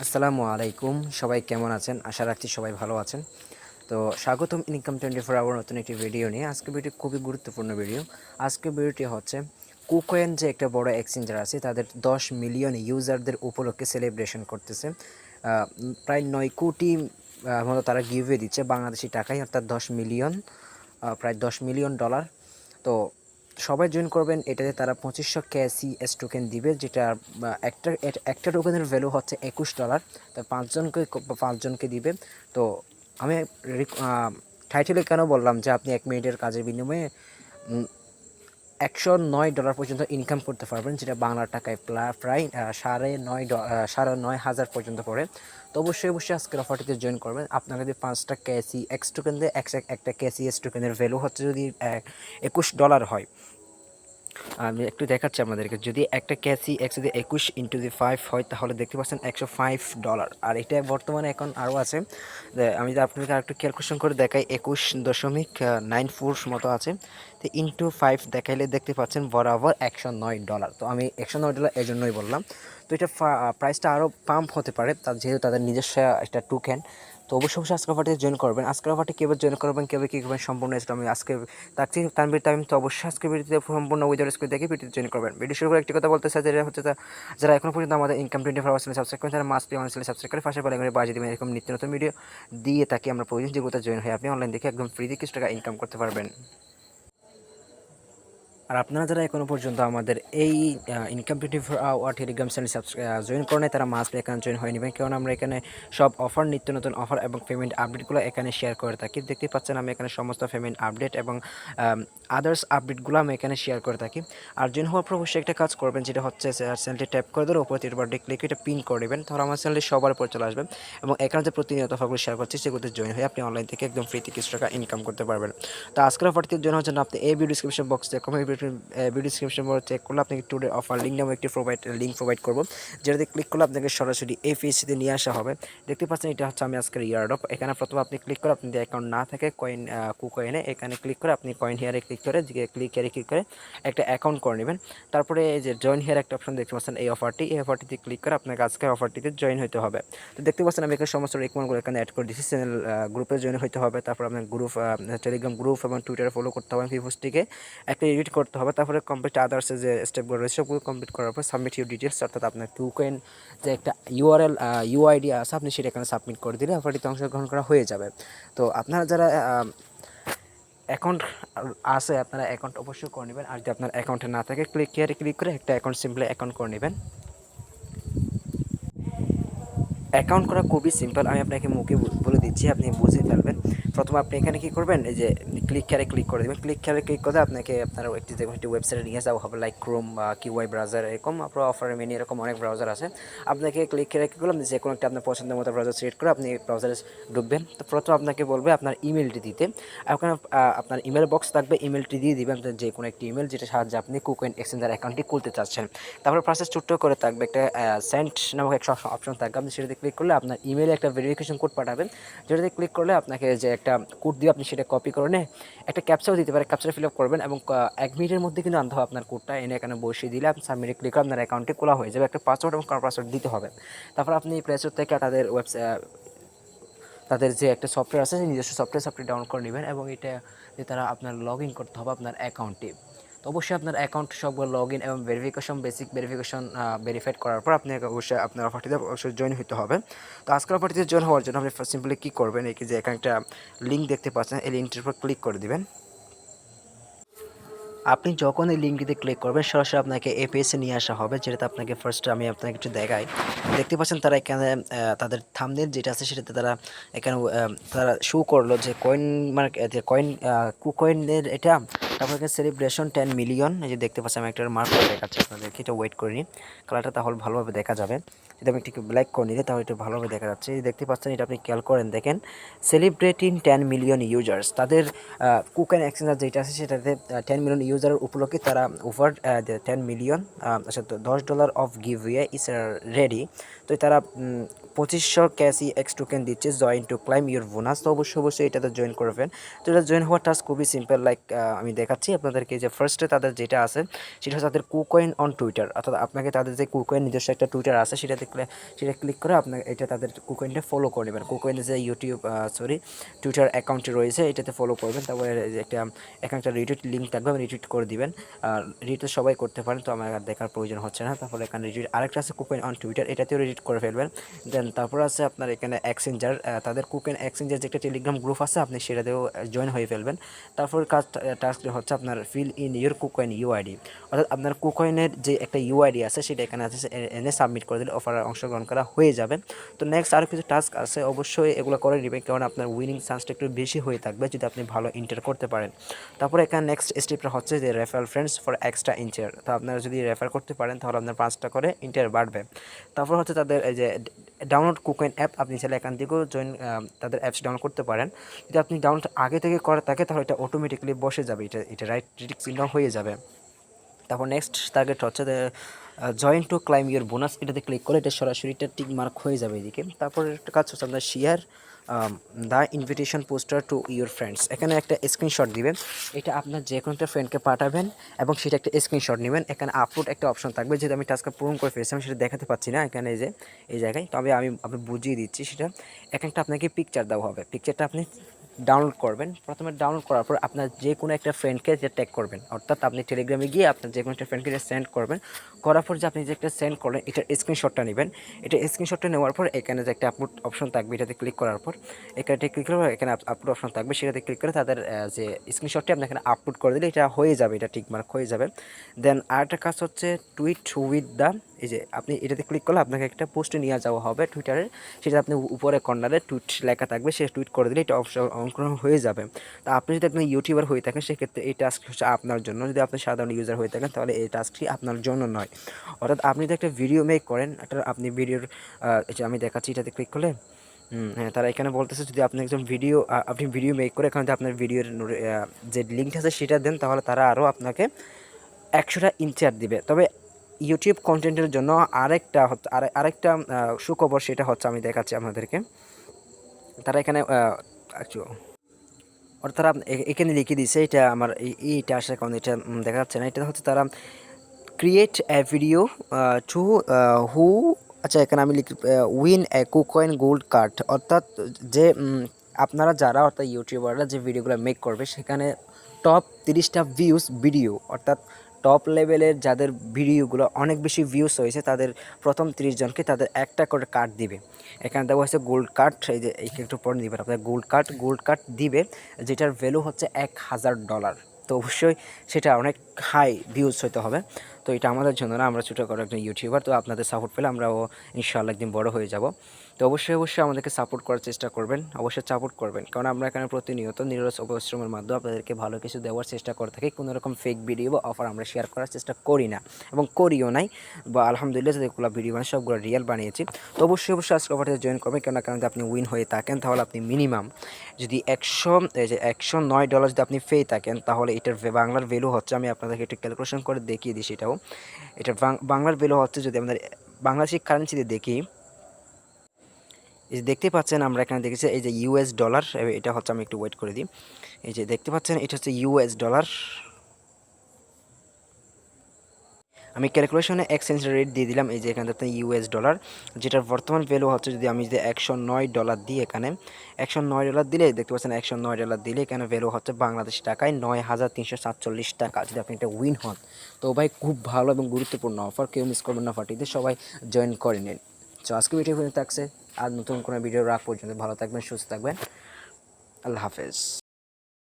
আসসালামু আলাইকুম, সবাই কেমন আছেন? আশা রাখছি সবাই ভালো আছেন। তো স্বাগতম ইনকাম 24 আওয়ার নতুন একটি ভিডিও নিয়ে। আজকে ভিডিও খুবই গুরুত্বপূর্ণ ভিডিও। আজকে ভিডিওটি হচ্ছে কুকয়েন যে একটা বড় এক্সচেঞ্জার আছে তাদের 10 মিলিয়ন ইউজারদের উপলক্ষে সেলিব্রেশন করতেছে। প্রায় 9 কোটি মতো তারা গিভওয়ে দিচ্ছে বাংলাদেশি টাকায়, অর্থাৎ 10 মিলিয়ন, প্রায় $10 মিলিয়ন। তো সবাই জয়েন করবেন। এটাতে তারা 2500 KCS টোকেন দিবে, যেটা একটা টোকেনের ভ্যালু হচ্ছে $21। তো পাঁচজনকে দিবে। তো আমি টাইটেলে কেন বললাম যে আপনি 1 মিনিটের কাজের বিনিময়ে $109 পর্যন্ত ইনকাম করতে পারবেন, যেটা বাংলা টাকায় প্রায় 9,500 পর্যন্ত পড়ে। তো অবশ্যই আজকের অফারটিতে জয়েন করবেন। আপনার যদি 5টা KCX টোকেন দেয়, একটা KCS টোকেনের ভ্যালু হচ্ছে যদি $21 হয়। আমি একটু দেখাচ্ছি আপনাদেরকে। যদি একটা KCX যদি 21 × 5 হয়, তাহলে দেখতে পাচ্ছেন $105। আর এটা বর্তমানে এখন আরও আছে। আমি যদি আপনাদেরকে আরেকটু ক্যালকুলেশন করে দেখাই, 21.94 মতো আছে। তো × 5 দেখাইলে দেখতে পাচ্ছেন বরাবর $109। তো আমি $109 এই জন্যই বললাম। তো এটা প্রাইসটা আরও পাম্প হতে পারে, যেহেতু তাদের নিজস্ব একটা টোকেন। তো অবশ্যই আজকের অফারটি জয়েন করবেন। আজকের অফারটি কীভাবে জয়েন করবেন, কীভাবে কী করবেন, সম্পূর্ণ এটা আমি আজকে তানভীর তামিম। তো অবশ্যই আজকে ভিডিওতে সম্পূর্ণ উইদাউট স্ক্রিন দেখে ভিডিওতে জয়েন করবেন। ভিডিও শুরু করে একটি কথা বলতে চাই, যেটা হচ্ছে যারা এখনো পর্যন্ত আমাদের ইনকাম 24 আওয়ার্স চ্যানেল সাবস্ক্রাইব করেন, তারা মাস্ট বি আমার চ্যানেল সাবস্ক্রাইব করে পাশে বেল আইকনে বাজিয়ে দিবেন। এরকম নিত্য নতুন ভিডিও দিয়ে থাকি আমরা প্রতিদিন, যেগুলোতে জয়েন হয়ে আপনি অনলাইন দেখে একদম ফ্রিতে কিছু টাকা ইনকাম করতে পারবেন। আর আপনারা যারা এখনো পর্যন্ত আমাদের এই income 24 hour Telegram channel join করে নেয়, তারা মাস্ট এখানে জয়েন হয়ে নেবেন। কারণ আমরা এখানে সব অফার, নিত্য নতুন অফার এবং পেমেন্ট আপডেটগুলো এখানে শেয়ার করে থাকি। দেখতে পাচ্ছেন আমি এখানে সমস্ত পেমেন্ট আপডেট এবং আদার্স আপডেটগুলো আমি এখানে শেয়ার করে থাকি। আর জয়েন হওয়ার পর অবশ্যই একটা কাজ করবেন, যেটা হচ্ছে চ্যানেলটি ট্যাপ করে ধরে উপরে তিনবারটি ক্লিক এটা পিন করে দেবেন। তাহলে আমার চ্যানেলটি সবার উপর চলে আসবে এবং এখানে যে প্রতিনিয়ত অফারগুলো শেয়ার করছি, সেগুলোতে জয়েন হয়ে আপনি অনলাইন থেকে একদম ফ্রিতে কিছু টাকা ইনকাম করতে পারবেন। তো আজকের অফারটির জন্য হচ্ছে আপনি এই ভিডিও ডিসক্রিপশন বক্স চেক করবেন। ভিডিও ডিসক্রিপশন বক্স চেক করলে আপনাকে টুডে অফার লিঙ্ক নামে একটি লিঙ্ক প্রোভাইড করবো, যেটাতে ক্লিক করলে আপনাকে সরাসরি এই পেজটিতে নিয়ে আসা হবে। দেখতে পাচ্ছেন এটা হচ্ছে আমি আজকের ইয়ারড্রপ। এখানে প্রথমে আপনি ক্লিক করে, আপনি অ্যাকাউন্ট না থাকে কুকয়েনে এখানে ক্লিক করে, আপনি কয়েন হিয়ারে ক্লিক করে একটা অ্যাকাউন্ট করে নেবেন। তারপরে এই যে জয়েন হিয়ার একটা অপশন দেখতে পাচ্ছেন, এই অফারটিতে ক্লিক করে আপনাকে আজকের অফারটিতে জয়েন হতে হবে। তো দেখতে পাচ্ছেন আমি এখানে সমস্ত রিকমেন্ডগুলো এখানে অ্যাড করে দিচ্ছি। চ্যানেল গ্রুপে জয়েন হতে হবে, তারপর আপনার গ্রুপ টেলিগ্রাম গ্রুপ এবং টুইটারে ফলো করতে হবে, পোস্টটিকে একটা এডিট করতে হবে, তারপরে কমপ্লিট আদার্সের যে স্টেপগুলো রয়েছে সবগুলো কমপ্লিট করার পর সাবমিট ইউর ডিটেলস, অর্থাৎ আপনার কুকয়েন যে একটা ইউআইডি আছে, আপনি সেটা এখানে সাবমিট করে দিলে অফারটিতে অংশগ্রহণ করা হয়ে যাবে। তো আপনারা যারা অ্যাকাউন্ট আছে, আপনারা অ্যাকাউন্ট অবশ্যই করে নেবেন। আর যদি আপনার অ্যাকাউন্টে না থাকে, ক্লিক করে একটা অ্যাকাউন্ট সিম্পলি অ্যাকাউন্ট করে নেবেন। অ্যাকাউন্ট করা খুবই সিম্পল, আমি আপনাকে মুখে বলে দিচ্ছি, আপনি বুঝে ফেলবেন। প্রথমে আপনি এখানে কী করবেন, এই যে ক্লিক করে দেবেন। ক্লিক করে আপনাকে আপনার একটি ওয়েবসাইটে নিয়ে যাওয়া হবে, লাইক ক্রোম বা কিউআই ব্রাউজার, এরকম আপনার অফার মেনি এরকম অনেক ব্রাউজার আছে। আপনাকে ক্লিক করলাম, যে কোনো একটা আপনার পছন্দের মতো ব্রাউজার সিলেক্ট করে আপনি ব্রাউজারে ঢুকবেন। তো প্রথমে আপনাকে বলবে আপনার ইমেলটি দিতে। ওখানে আপনার ইমেল বক্স থাকবে, ইমেলটি দিয়ে দিবেন, যে কোনো একটি ইমেল যেটা সাহায্যে আপনি কুকয়েন এক্সচেঞ্জার অ্যাকাউন্টটি খুলতে চাচ্ছেন। তারপর প্রসেস ছোট্ট করে থাকবে, একটা সেন্ড নামক একটা অপশন থাকবে, আপনি সেটাতে ক্লিক করলে আপনার ইমেলে একটা ভেরিফিকেশন কোড পাঠাবেন, যেটাতে ক্লিক করলে আপনাকে যে একটা কোড দিয়ে আপনি সেটা কপি করে নিয়ে একটা ক্যাপচাও দিতে পারে, ক্যাপচার ফিল আপ করবেন এবং 1 মিনিটের মধ্যে কিন্তু আনতে হবে আপনার কোডটা, এনে এখানে বসিয়ে দিলে আপনি সাবমিটে ক্লিক করে আপনার অ্যাকাউন্টটি খোলা হয়ে যাবে। একটা পাসওয়ার্ড এবং পাসওয়ার্ড দিতে হবে। তারপর আপনি প্লে স্টোর থেকে তাদের যে একটা সফটওয়্যার আছে, সেই নিজস্ব সফটওয়্যার ডাউনলোড করে নেবেন এবং এটা যে তারা আপনার লগ ইন করতে হবে আপনার অ্যাকাউন্টে। তো অবশ্যই আপনার অ্যাকাউন্ট সবগুলো লগ ইন এবং বেসিক ভেরিফিকেশন ভেরিফাইড করার পর আপনাকে অবশ্যই আপনার অফারটিতে অবশ্যই জয়েন হতে হবে। তো আজকের অফারটিতে জয়েন হওয়ার জন্য আপনি সিম্পলি কী করবেন, এই যে এখানে একটা লিঙ্ক দেখতে পাচ্ছেন, এই লিঙ্কটির উপর ক্লিক করে দিবেন। আপনি যখন এই লিঙ্কটিতে ক্লিক করবেন, সরাসরি আপনাকে এই পেজে নিয়ে আসা হবে, যেটাতে আপনাকে ফার্স্টে আমি আপনাকে একটু দেখাই। দেখতে পাচ্ছেন তারা এখানে তাদের থাম্বনেল যেটা আছে, সেটাতে তারা এখানে তারা শো করলো যে কুকয়েনের এটা। তারপর এখানে সেলিব্রেশন 10 মিলিয়ন, এই যে দেখতে পাচ্ছি আমি একটা মার্ক করে দেখাচ্ছি আপনাদেরকে, এটা ওয়েট করে নিই, কালারটা তাহলে ভালোভাবে দেখা যাবে। যদি আমি একটু ব্ল্যাক করে নিলে তাহলে একটু ভালোভাবে দেখা যাচ্ছে। দেখতে পাচ্ছেন, এটা আপনি খেয়াল করেন, দেখেন সেলিব্রেটিং 10 মিলিয়ন ইউজার্স। তাদের কুকয়েন এক্সচেঞ্জার যেটা আছে, সেটাতে 10 মিলিয়ন ইউজারের উপলক্ষে তারা ওভার 10 মিলিয়ন আচ্ছা তো $10 অফ গিভওয়ে ইজ রেডি। তো তারা 2500 ক্যাসি এক্স টোকেন দিচ্ছে join to claim your bonus. তো অবশ্যই এটাতে জয়েন করবেন। তো এটা জয়েন হওয়ার টাস্ক খুবই সিম্পল, লাইক আমি দেখাচ্ছি আপনাদেরকে। যে ফার্স্টে তাদের যেটা আছে সেটা হচ্ছে তাদের কুকয়েন অন টুইটার, অর্থাৎ আপনাকে তাদের যে কুকয়েন নিজস্ব একটা টুইটার আছে সেটা দেখলে সেটা ক্লিক করে আপনাকে এটা তাদের কুকয়েনটা ফলো করে নেবেন। কুকয়েনের যে টুইটার অ্যাকাউন্টে রয়েছে এটাতে ফলো করবেন। তারপরে একটা রিটুইট লিঙ্ক থাকবে, আপনি রিটুইট করে দিবেন। আর রিটুইট সবাই করতে পারেন, তো আমার আর দেখার প্রয়োজন হচ্ছে না। তারপরে এখানে রিটুইট আরেকটা আছে কুকয়েন অন টুইটার, এটাতেও রিটুইট করে ফেলবেন। দেন তারপর আছে আপনার এখানে এক্সচেঞ্জার, তাদের কুকয়েন এক্সচেঞ্জার যে একটা টেলিগ্রাম গ্রুপ আছে আপনি সেটাতেও জয়েন হয়ে ফেলবেন। তারপর টাস্কটি হচ্ছে আপনার fill in your KuCoin UID, অর্থাৎ আপনার কুকয়েনের যে একটা ইউআইডি আছে সেটা এখানে আছে, এনে সাবমিট করে দিলে অফারে অংশগ্রহণ করা হয়ে যাবে। তো নেক্সট আরও কিছু টাস্ক আছে, অবশ্যই এগুলো করে নেবেন, কারণ আপনার উইনিং চান্সটা একটু বেশি হয়ে থাকবে যদি আপনি ভালো ইন্টার করতে পারেন। তারপরে এখানে নেক্সট স্টেপটা হচ্ছে যে referral friends for extra inter. তো আপনারা যদি রেফার করতে পারেন তাহলে আপনার 5টা করে ইন্টার বাড়বে। তারপর হচ্ছে তাদের এই যে ডাউনলোড কুকয়েন অ্যাপ, আপনি চাইলে এখান থেকেও তাদের অ্যাপস ডাউনলোড করতে পারেন। যদি আপনি ডাউনলোড আগে থেকে করা থাকে তাহলে এটা অটোমেটিক্যালি বসে যাবে, এটা রাইট চিহ্ন হয়ে যাবে। তারপর নেক্সট টার্গেট হচ্ছে join to claim your bonus, এটাতে ক্লিক করে এটা সরাসরি এটা টিক মার্ক হয়ে যাবে এদিকে। তারপর একটা কাজ হচ্ছে আপনার share the invitation poster to your friends, এখানে একটা স্ক্রিনশট দিবেন, এটা আপনার যে কোনো একটা ফ্রেন্ডকে পাঠাবেন এবং সেটা একটা স্ক্রিনশট নেবেন। এখানে আপলোড একটা অপশন থাকবে, যেহেতু আমি টাস্কটা পূরণ করে ফেলেছি আমি সেটা দেখাতে পাচ্ছি না এখানে এই জায়গায়, তবে আমি বুঝিয়ে দিচ্ছি। সেটা একটা আপনাকে পিকচার দেওয়া হবে, পিকচারটা আপনি ডাউনলোড করবেন। প্রথমে ডাউনলোড করার পর আপনার যে কোনো একটা ফ্রেন্ডকে যে ট্যাগ করবেন, অর্থাৎ আপনি টেলিগ্রামে গিয়ে আপনার যে কোনো একটা ফ্রেন্ডকে সেন্ড করবেন। করার পর যে আপনি যে একটা সেন্ড করলেন এটার স্ক্রিনশটটা নেবেন। এটা স্ক্রিনশটটা নেওয়ার পর এখানে যে একটা আপলোড অপশন থাকবে এটাতে ক্লিক করার পর এখানে ক্লিক করে এখানে আপলোড অপশন থাকবে, সেটাতে ক্লিক করে তাদের যে স্ক্রিনশটটি আপনি এখানে আপলোড করে দিলে এটা হয়ে যাবে, এটা টিকমার্ক হয়ে যাবে। দেন আরেকটা কাজ হচ্ছে টুইট উইথ দ্য, এই যে আপনি এটাতে ক্লিক করলে আপনাকে একটা পোস্টে নিয়ে যাওয়া হবে টুইটারের, সেটা আপনি উপরে কর্নারে টুইট লেখা থাকবে, সে টুইট করে দিলে এটা অংশগ্রহণ হয়ে যাবে। তা আপনি যদি আপনি ইউটিউবার হয়ে থাকেন সেক্ষেত্রে এই টাস্ক হচ্ছে আপনার জন্য, যদি আপনি সাধারণ ইউজার হয়ে থাকেন তাহলে এই টাস্কটি আপনার জন্য নয়। অর্থাৎ আপনি যদি একটা ভিডিও মেক করেন, একটা আপনি ভিডিওর যে আমি দেখাচ্ছি এটাতে ক্লিক করলে হ্যাঁ তারা এখানে বলতেছে যদি আপনি একজন আপনি ভিডিও মেক করে এখানে আপনার ভিডিওর যে লিঙ্কটা আছে সেটা দেন, তাহলে তারা আরও আপনাকে 100টা ইনচার দিবে। তবে ইউটিউব কন্টেন্টের জন্য আরেকটা সুখবর, সেটা হচ্ছে আমি দেখাচ্ছি আপনাদেরকে। তারা এখানে অর্থাৎ তারা এখানে লিখে দিয়েছে, এটা আমার এইটা আসার কারণে এটা দেখা যাচ্ছে না। এটা হচ্ছে তারা ক্রিয়েট এ ভিডিও টু হু, আচ্ছা এখানে আমি লিখি উইন এ কুকয়েন গোল্ড কার্ড, অর্থাৎ যে আপনারা যারা অর্থাৎ ইউটিউবাররা যে ভিডিওগুলো মেক করবে সেখানে টপ 30টা ভিউজ ভিডিও, অর্থাৎ টপ লেভেলের যাদের ভিডিওগুলো অনেক বেশি ভিউজ হয়েছে তাদের প্রথম 30 জনকে তাদের একটা করে কার্ড দিবে। এখানে দেওয়া হয়েছে গোল্ড কার্ড, এই যে একটু পরে দিবেন আপনার গোল্ড কার্ড দিবে, যেটার ভ্যালু হচ্ছে $1000। তো অবশ্যই সেটা অনেক হাই ভিউজ হতে হবে। তো এটা আমাদের জন্য না, আমরা ছোটোখাটো একটা ইউটিউবার, তো আপনাদের সাপোর্ট পেলে আমরাও ইনশাআল্লাহ একদিন বড় হয়ে যাব। তো অবশ্যই আমাদেরকে সাপোর্ট করার চেষ্টা করবেন, অবশ্যই সাপোর্ট করবেন, কারণ আমরা এখানে প্রতিনিয়ত নিরলস পরিশ্রমের মাধ্যমে আপনাদেরকে ভালো কিছু দেওয়ার চেষ্টা করে থাকি। কোনো রকম ফেক ভিডিও বা অফার আমরা শেয়ার করার চেষ্টা করি না এবং করিও নাই, বা আলহামদুলিল্লাহ যেগুলো ভিডিও বানিয়ে সবগুলো রিয়েল বানিয়েছি। তো অবশ্যই আজকে অফারটিতে জয়েন করবেন, কারণ যদি আপনি উইন হয়ে থাকেন তাহলে আপনি মিনিমাম যদি $109 যদি আপনি পেয়ে থাকেন তাহলে এটার বাংলার ভ্যালু হচ্ছে, আমি আপনাদেরকে একটু ক্যালকুলেশন করে দেখিয়ে দিই সেটাও। এটার বাংলার ভ্যালু হচ্ছে, যদি আমাদের বাংলাদেশি কারেন্সিতে দেখি, এই যে দেখতে পাচ্ছেন আমরা এখানে দেখেছি এই যে ইউএস ডলার, এটা হচ্ছে, আমি একটু ওয়েট করে দিই, এই যে দেখতে পাচ্ছেন এটা হচ্ছে ইউএস ডলার। আমি ক্যালকুলেশনে এক্সচেঞ্জ রেট দিয়ে দিলাম, এই যে এখানে দেখতে ইউএস ডলার, যেটার বর্তমান ভ্যালু হচ্ছে, যদি আমি যদি $109 দিই, এখানে $109 দিলে দেখতে পাচ্ছেন $109 দিলে এখানে ভ্যালু হচ্ছে বাংলাদেশি টাকায় 9347 টাকা, যদি আপনি এটা উইন হন। তো ভাই খুব ভালো এবং গুরুত্বপূর্ণ অফার, কেউ মিস করবেন না, পার্টিতে সবাই জয়েন করে নিন। তো আজকে ভিডিও পর্যন্ত থাকছে, আর নতুন কোনো ভিডিও রাখ পর্যন্ত ভালো থাকবেন, সুস্থ থাকবেন, আল্লাহ হাফেজ।